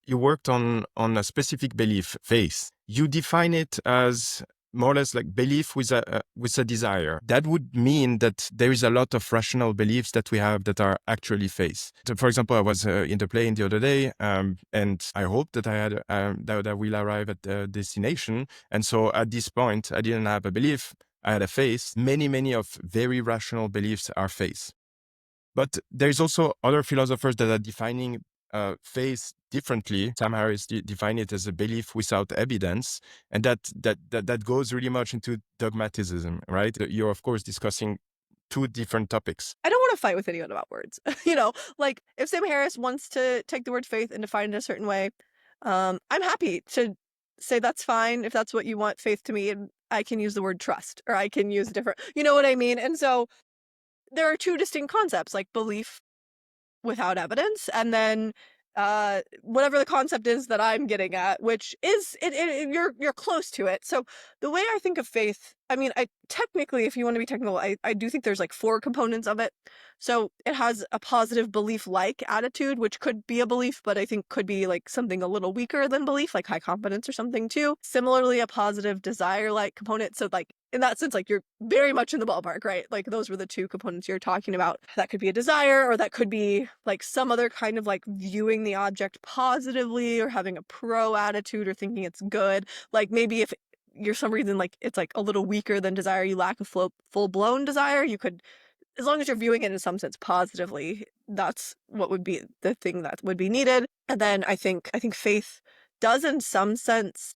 you worked on a specific belief, faith. You define it as more or less like belief with a desire. That would mean that there is a lot of rational beliefs that we have that are actually faith. So for example, I was in the plane the other day, and I hoped that that I will arrive at the destination. And so at this point, I didn't have a belief. I had a faith. Many of very rational beliefs are faith. But there's also other philosophers that are defining faith differently. Sam Harris defined it as a belief without evidence, and that goes really much into dogmatism, right? You're of course discussing two different topics. I don't want to fight with anyone about words. Like if Sam Harris wants to take the word faith and define it a certain way, I'm happy to say that's fine if that's what you want faith to mean. I can use the word trust, or I can use different, you know what I mean? And so there are two distinct concepts, like belief without evidence, and then whatever the concept is that I'm getting at, which is you're close to it. So the way I think of faith, I mean, I technically, if you want to be technical, I do think there's like 4 components of it. So it has a positive belief-like attitude, which could be a belief, but I think could be like something a little weaker than belief, like high confidence or something too. Similarly, a positive desire-like component. So like in that sense, like you're very much in the ballpark, right? Like those were the 2 components you're talking about. That could be a desire, or that could be like some other kind of like viewing the object positively, or having a pro attitude, or thinking it's good. Like maybe if you're some reason like it's like a little weaker than desire, you lack a full-blown desire, you could, as long as you're viewing it in some sense positively, that's what would be the thing that would be needed. And then I think faith does in some sense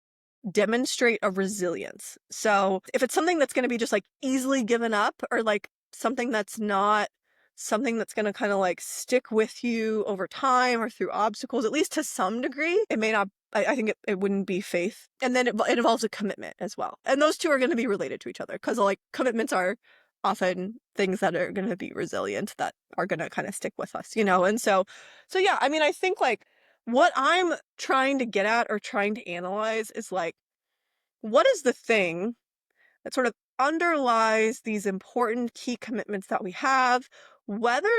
demonstrate a resilience. So if it's something that's going to be just like easily given up, or like something that's not something that's going to kind of like stick with you over time or through obstacles, at least to some degree, it may not, I think it wouldn't be faith. And then it involves a commitment as well. And those two are going to be related to each other, because like commitments are often things that are going to be resilient, that are going to kind of stick with us, And so yeah, I mean, I think like what I'm trying to get at or trying to analyze is like, what is the thing that sort of underlies these important key commitments that we have? Whether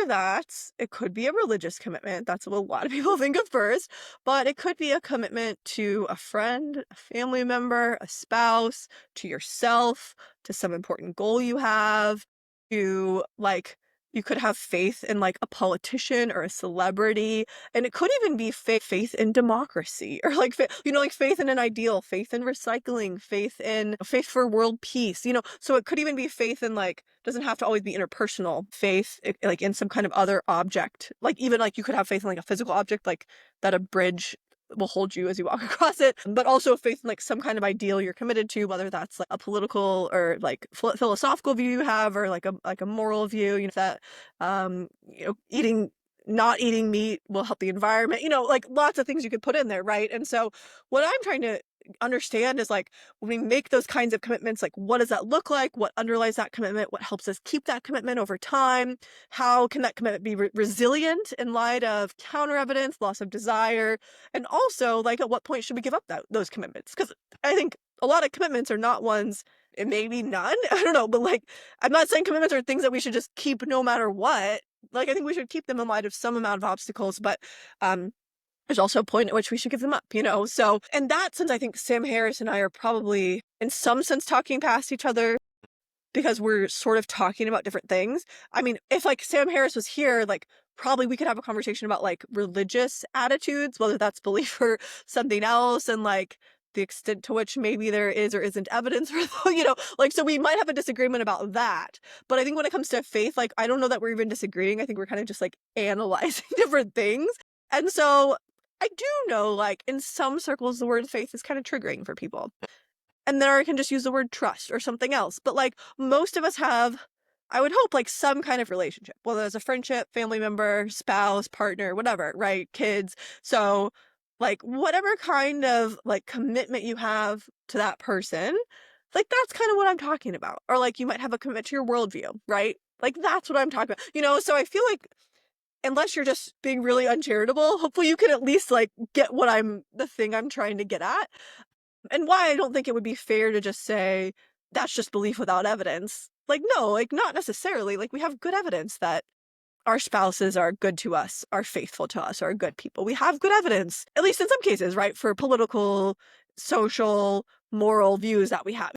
it could be a religious commitment, that's what a lot of people think of first, but it could be a commitment to a friend, a family member, a spouse, to yourself, to some important goal you have, to like, you could have faith in like a politician or a celebrity, and it could even be faith in democracy, or like like faith in an ideal, faith in recycling, faith for world peace. So it could even be faith in like, doesn't have to always be interpersonal faith, like in some kind of other object. Like even like you could have faith in like a physical object, like that a bridge will hold you as you walk across it, but also faith in like some kind of ideal you're committed to, whether that's like a political or like philosophical view you have, or like a moral view, that not eating meat will help the environment, like lots of things you could put in there, right? And so what I'm trying to understand is like, when we make those kinds of commitments, like what does that look like? What underlies that commitment? What helps us keep that commitment over time? How can that commitment be resilient in light of counter evidence, loss of desire? And also, like, at what point should we give up those commitments? Because I think a lot of commitments are not ones, and maybe none, I don't know, but like, I'm not saying commitments are things that we should just keep no matter what. Like, I think we should keep them in light of some amount of obstacles, but there's also a point at which we should give them up, So in that sense, I think Sam Harris and I are probably in some sense talking past each other, because we're sort of talking about different things. I mean, if like Sam Harris was here, like probably we could have a conversation about like religious attitudes, whether that's belief or something else, and like the extent to which maybe there is or isn't evidence for, like, so we might have a disagreement about that. But I think when it comes to faith, like, I don't know that we're even disagreeing. I think we're kind of just like analyzing different things. And so I do know, like, in some circles, the word faith is kind of triggering for people. And then I can just use the word trust or something else. But like most of us have, I would hope, like some kind of relationship, whether it's a friendship, family member, spouse, partner, whatever, right? Kids. So like whatever kind of like commitment you have to that person, like that's kind of what I'm talking about. Or like you might have a commitment to your worldview, right? Like that's what I'm talking about. So I feel like unless you're just being really uncharitable, hopefully you can at least like get the thing I'm trying to get at. And why I don't think it would be fair to just say, that's just belief without evidence. Like, no, like, not necessarily. Like, we have good evidence that our spouses are good to us, are faithful to us, are good people. We have good evidence, at least in some cases, right, for political, social, moral views that we have.